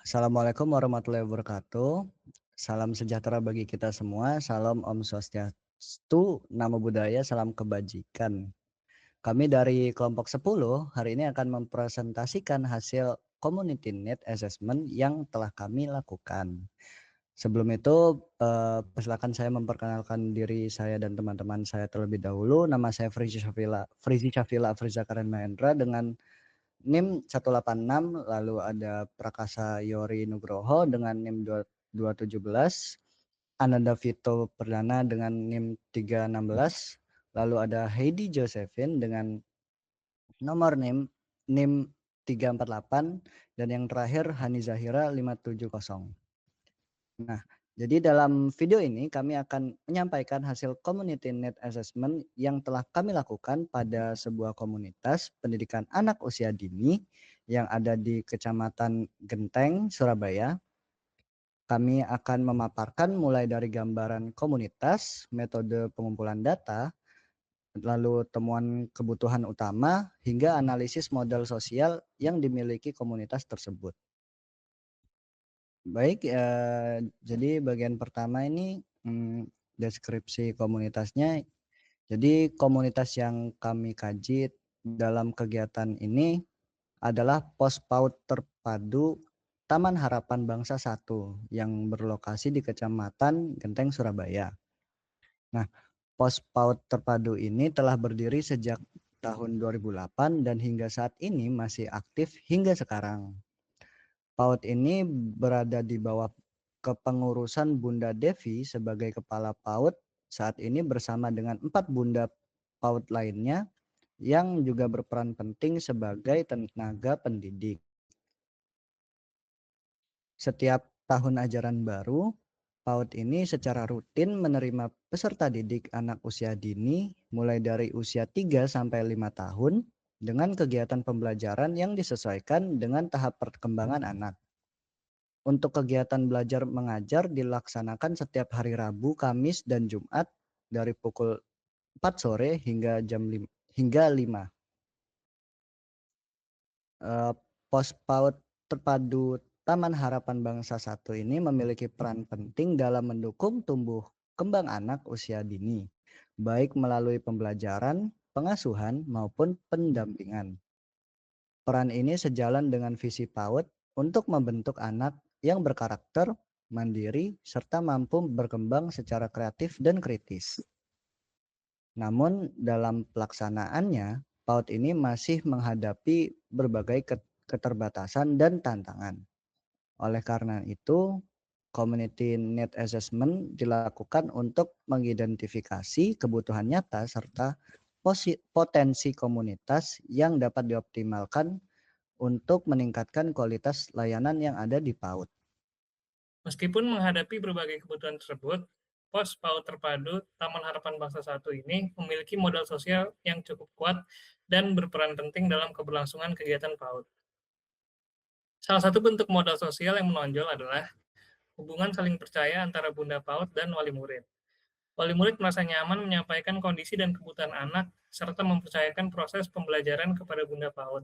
Assalamualaikum warahmatullahi wabarakatuh. Salam sejahtera bagi kita semua. Salam Om Swastiastu, Namo Buddhaya, salam kebajikan. Kami dari kelompok 10 hari ini akan mempresentasikan hasil Community Need Assessment yang telah kami lakukan. Sebelum itu, persilakan saya memperkenalkan diri saya dan teman-teman saya terlebih dahulu. Nama saya Frizi Syafila Afrizah Karen Mahendra dengan NIM 186, lalu ada Prakasa Yori Nugroho dengan NIM 217, Ananda Vito Perdana dengan NIM 316, lalu ada Heidi Josephine dengan nomor NIM 348, dan yang terakhir Hani Zahira 570. Nah, jadi dalam video ini kami akan menyampaikan hasil Community Need Assessment yang telah kami lakukan pada sebuah komunitas pendidikan anak usia dini yang ada di Kecamatan Genteng, Surabaya. Kami akan memaparkan mulai dari gambaran komunitas, metode pengumpulan data, lalu temuan kebutuhan utama, hingga analisis model sosial yang dimiliki komunitas tersebut. Baik, jadi bagian pertama ini deskripsi komunitasnya. Jadi komunitas yang kami kaji dalam kegiatan ini adalah Pos PAUD Terpadu Taman Harapan Bangsa 1 yang berlokasi di Kecamatan Genteng, Surabaya. Nah, Pos PAUD Terpadu ini telah berdiri sejak tahun 2008 dan hingga saat ini masih aktif hingga sekarang. PAUD ini berada di bawah kepengurusan Bunda Devi sebagai kepala PAUD saat ini bersama dengan 4 Bunda PAUD lainnya yang juga berperan penting sebagai tenaga pendidik. Setiap tahun ajaran baru, PAUD ini secara rutin menerima peserta didik anak usia dini mulai dari usia 3 sampai 5 tahun dengan kegiatan pembelajaran yang disesuaikan dengan tahap perkembangan anak. Untuk kegiatan belajar mengajar dilaksanakan setiap hari Rabu, Kamis, dan Jumat dari pukul 4 sore hingga jam 5. Pos PAUD Terpadu Taman Harapan Bangsa 1 ini memiliki peran penting dalam mendukung tumbuh kembang anak usia dini, baik melalui pembelajaran, pengasuhan, maupun pendampingan. Peran ini sejalan dengan visi PAUD untuk membentuk anak yang berkarakter, mandiri, serta mampu berkembang secara kreatif dan kritis. Namun dalam pelaksanaannya, PAUD ini masih menghadapi berbagai keterbatasan dan tantangan. Oleh karena itu, Community Need Assessment dilakukan untuk mengidentifikasi kebutuhan nyata serta potensi komunitas yang dapat dioptimalkan untuk meningkatkan kualitas layanan yang ada di PAUD. Meskipun menghadapi berbagai kebutuhan tersebut, Pos PAUD Terpadu Taman Harapan Bangsa 1 ini memiliki modal sosial yang cukup kuat dan berperan penting dalam keberlangsungan kegiatan PAUD. Salah satu bentuk modal sosial yang menonjol adalah hubungan saling percaya antara Bunda PAUD dan wali murid. Wali murid merasa nyaman menyampaikan kondisi dan kebutuhan anak, serta mempercayakan proses pembelajaran kepada Bunda PAUD.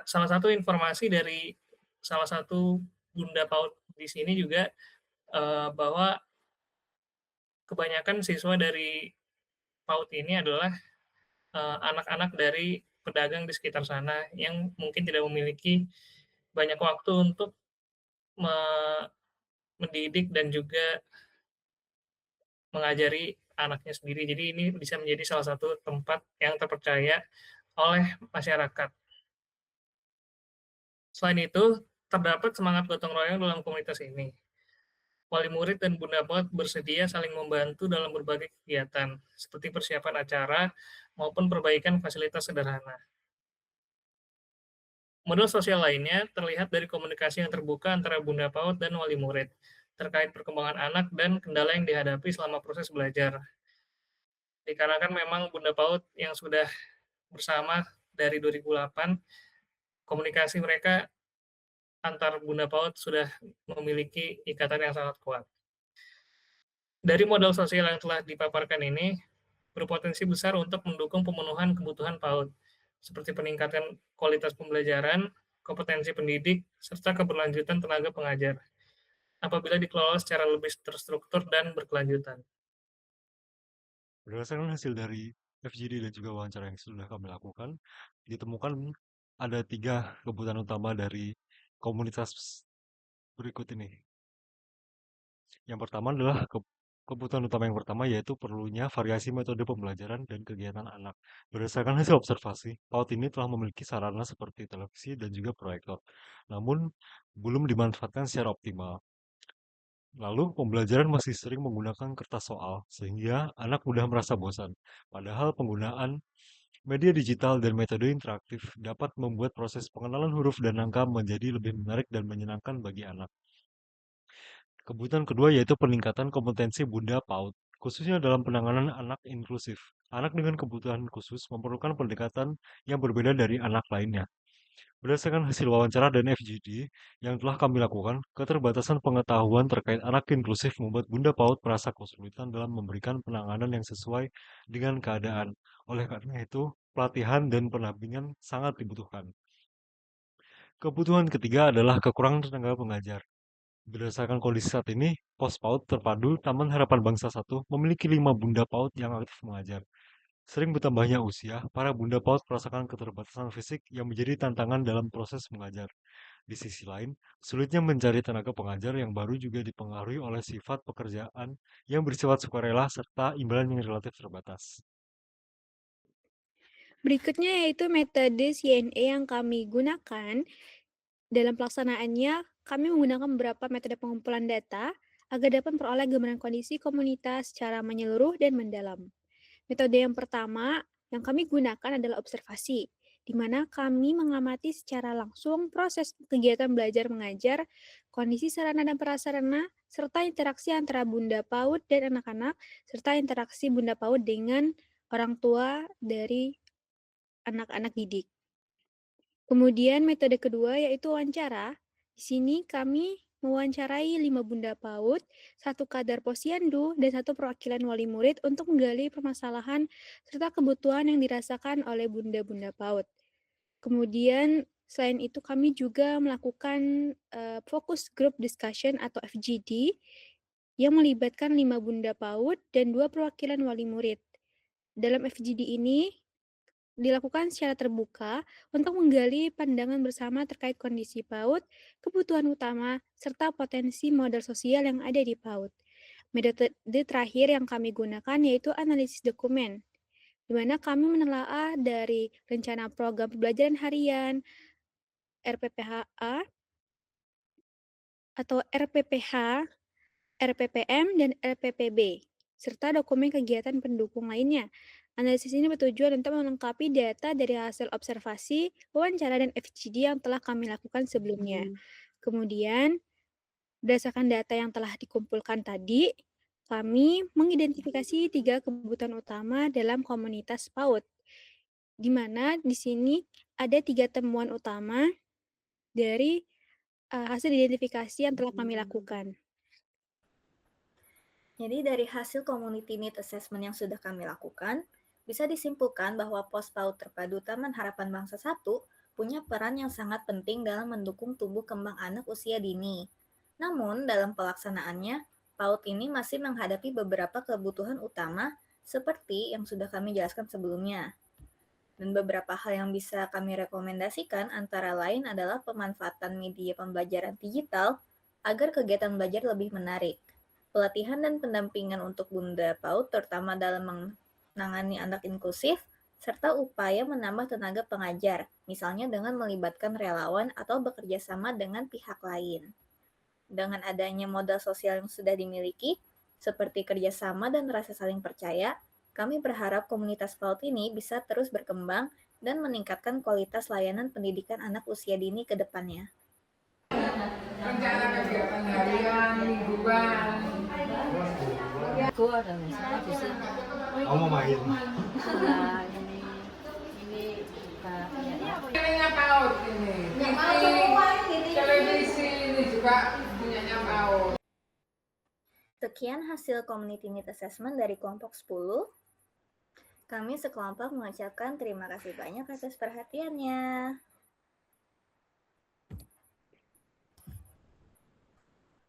Salah satu informasi dari salah satu Bunda PAUD di sini juga bahwa kebanyakan siswa dari PAUD ini adalah anak-anak dari pedagang di sekitar sana yang mungkin tidak memiliki banyak waktu untuk mendidik dan juga mengajari anaknya sendiri. Jadi ini bisa menjadi salah satu tempat yang terpercaya oleh masyarakat. Selain itu, terdapat semangat gotong royong dalam komunitas ini. Wali murid dan Bunda PAUD bersedia saling membantu dalam berbagai kegiatan, seperti persiapan acara maupun perbaikan fasilitas sederhana. Model sosial lainnya terlihat dari komunikasi yang terbuka antara Bunda PAUD dan wali murid, terkait perkembangan anak dan kendala yang dihadapi selama proses belajar. Dikarenakan memang Bunda PAUD yang sudah bersama dari 2008, komunikasi mereka antar Bunda PAUD sudah memiliki ikatan yang sangat kuat. Dari modal sosial yang telah dipaparkan ini, berpotensi besar untuk mendukung pemenuhan kebutuhan PAUD, seperti peningkatan kualitas pembelajaran, kompetensi pendidik, serta keberlanjutan tenaga pengajar, apabila dikelola secara lebih terstruktur dan berkelanjutan. Berdasarkan hasil dari FGD dan juga wawancara yang sudah kami lakukan, ditemukan ada 3 kebutuhan utama dari komunitas berikut ini. Yang pertama adalah kebutuhan utama yang pertama yaitu perlunya variasi metode pembelajaran dan kegiatan anak. Berdasarkan hasil observasi, PAUD ini telah memiliki sarana seperti televisi dan juga proyektor, namun belum dimanfaatkan secara optimal. Lalu, pembelajaran masih sering menggunakan kertas soal, sehingga anak mudah merasa bosan. Padahal penggunaan media digital dan metode interaktif dapat membuat proses pengenalan huruf dan angka menjadi lebih menarik dan menyenangkan bagi anak. Kebutuhan kedua yaitu peningkatan kompetensi Bunda PAUD, khususnya dalam penanganan anak inklusif. Anak dengan kebutuhan khusus memerlukan pendekatan yang berbeda dari anak lainnya. Berdasarkan hasil wawancara dan FGD yang telah kami lakukan, keterbatasan pengetahuan terkait anak inklusif membuat Bunda PAUD merasa kesulitan dalam memberikan penanganan yang sesuai dengan keadaan. Oleh karena itu, pelatihan dan pendampingan sangat dibutuhkan. Kebutuhan ketiga adalah kekurangan tenaga pengajar. Berdasarkan kondisi saat ini, Pos PAUD Terpadu Taman Harapan Bangsa 1 memiliki 5 Bunda PAUD yang aktif mengajar. Sering bertambahnya usia, para Bunda PAUD merasakan keterbatasan fisik yang menjadi tantangan dalam proses mengajar. Di sisi lain, sulitnya mencari tenaga pengajar yang baru juga dipengaruhi oleh sifat pekerjaan yang bersifat sukarela serta imbalan yang relatif terbatas. Berikutnya yaitu metode CNE yang kami gunakan. Dalam pelaksanaannya, kami menggunakan beberapa metode pengumpulan data agar dapat memperoleh gambaran kondisi komunitas secara menyeluruh dan mendalam. Metode yang pertama yang kami gunakan adalah observasi, di mana kami mengamati secara langsung proses kegiatan belajar mengajar, kondisi sarana dan prasarana, serta interaksi antara Bunda PAUD dan anak-anak, serta interaksi Bunda PAUD dengan orang tua dari anak-anak didik. Kemudian metode kedua yaitu wawancara. Di sini kami mewawancarai 5 Bunda PAUD, 1 Kadar Posyandu, dan 1 perwakilan wali murid untuk menggali permasalahan serta kebutuhan yang dirasakan oleh Bunda-Bunda PAUD. Kemudian selain itu kami juga melakukan focus group discussion atau FGD yang melibatkan 5 Bunda PAUD dan 2 perwakilan wali murid. Dalam FGD ini dilakukan secara terbuka untuk menggali pandangan bersama terkait kondisi PAUD, kebutuhan utama, serta potensi modal sosial yang ada di PAUD. Metode terakhir yang kami gunakan yaitu analisis dokumen, di mana kami menelaah dari rencana program pembelajaran harian, RPPHA, atau RPPH, RPPM, dan RPPB, serta dokumen kegiatan pendukung lainnya. Analisis ini bertujuan untuk melengkapi data dari hasil observasi, wawancara, dan FGD yang telah kami lakukan sebelumnya. Kemudian, berdasarkan data yang telah dikumpulkan tadi, kami mengidentifikasi 3 kebutuhan utama dalam komunitas PAUD, di mana di sini ada 3 temuan utama dari hasil identifikasi yang telah kami lakukan. Jadi dari hasil community need assessment yang sudah kami lakukan, bisa disimpulkan bahwa Pos PAUD Terpadu Taman Harapan Bangsa 1 punya peran yang sangat penting dalam mendukung tumbuh kembang anak usia dini. Namun, dalam pelaksanaannya, PAUD ini masih menghadapi beberapa kebutuhan utama seperti yang sudah kami jelaskan sebelumnya. Dan beberapa hal yang bisa kami rekomendasikan antara lain adalah pemanfaatan media pembelajaran digital agar kegiatan belajar lebih menarik, pelatihan dan pendampingan untuk Bunda PAUD terutama dalam menangani anak inklusif, serta upaya menambah tenaga pengajar, misalnya dengan melibatkan relawan atau bekerja sama dengan pihak lain. Dengan adanya modal sosial yang sudah dimiliki, seperti kerjasama dan rasa saling percaya, kami berharap komunitas PAUD ini bisa terus berkembang dan meningkatkan kualitas layanan pendidikan anak usia dini ke depannya. Rencana kegiatan harian, mingguan. Aku ada masalah di sini. Kamu mau main? Nah, ini Pak Ininya PAUD ini. TV, televisi ini juga punyanya PAUD. Sekian hasil community need assessment dari kelompok 10. Kami sekelompok mengucapkan terima kasih banyak atas perhatiannya.